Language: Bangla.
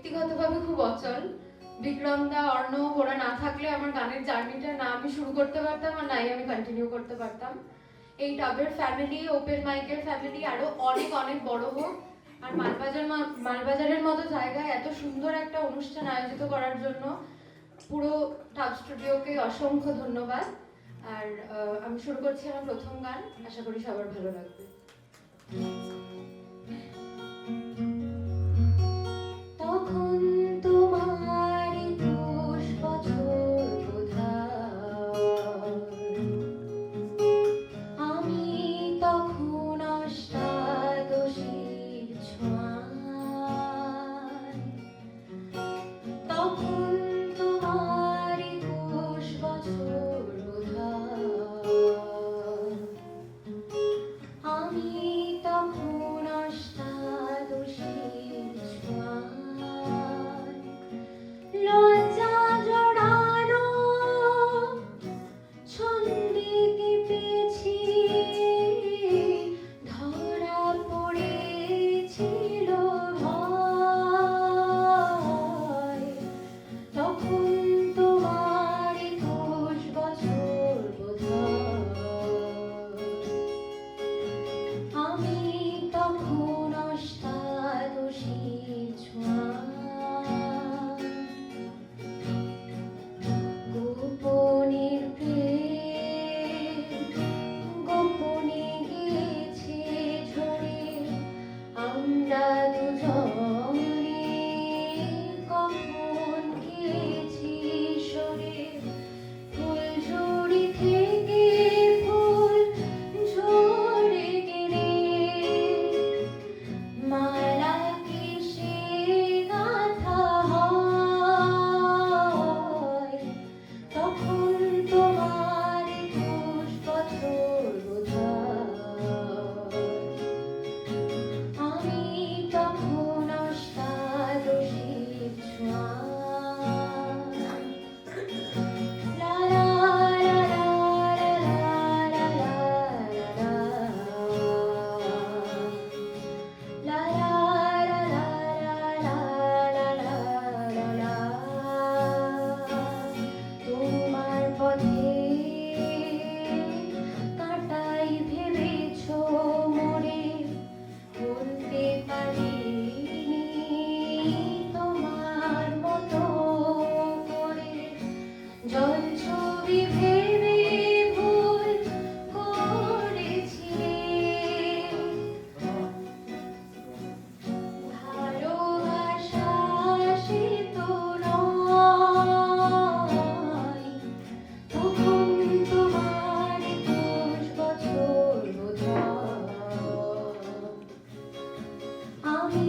ব্যক্তিগতভাবে খুব অচল। বিক্রম দা, অর্ণব ওরা না থাকলে আমার গানের জার্নিটা না আমি শুরু করতে পারতাম আর নাই আমি কন্টিনিউ করতে পারতাম। এই টাবের ফ্যামিলি, ওপেন মাইকের ফ্যামিলি আরো অনেক অনেক বড় হোক। আর মালবাজারের মতো জায়গায় এত সুন্দর একটা অনুষ্ঠান আয়োজিত করার জন্য পুরো টাব স্টুডিওকে অসংখ্য ধন্যবাদ। আর আমি শুরু করছি আমার প্রথম গান, আশা করি সবার ভালো লাগবে। তখন তোমার ২১ বছর বোধহয়, আমি তখন অষ্টাদশীর ছোঁয়ায়। তখন তোমার ২১ বছর বোধহয়, আমি তখন অষ্টাদশীর ছোঁয়ায়। লজ্জা জড়ানো ছন্দে কেঁপেছি, ধরা পড়েছিল ভয়। তখন তোমার ২১ বছর বোধহয়, আমি তখন অষ্টাদশীর ছোঁয়ায়। গোপনের প্রেম গোপনে গেছে ঝরে, আমরা দুজনে কখন গেছি সরে। ফুলঝুরি থেকে ফুল ঝরে গেলে, মালা কিসে গাঁথা হয়। তখন তোমার ২১ বছর বোধহয়, আমি তখন অষ্টাদশীর ছোঁয়ায়। লা লা লা লা লা লা লা লা লা লা। তোমার পথে কাঁটাই ভেবেছ মোরে, বলতে পারিনি তোমার মতো করে। জল ছবি ভেবে ভুল করেছিলে, ভালোবাসা সে তো নয়। তখন তোমার ২১ বছর বোধহয়, আমি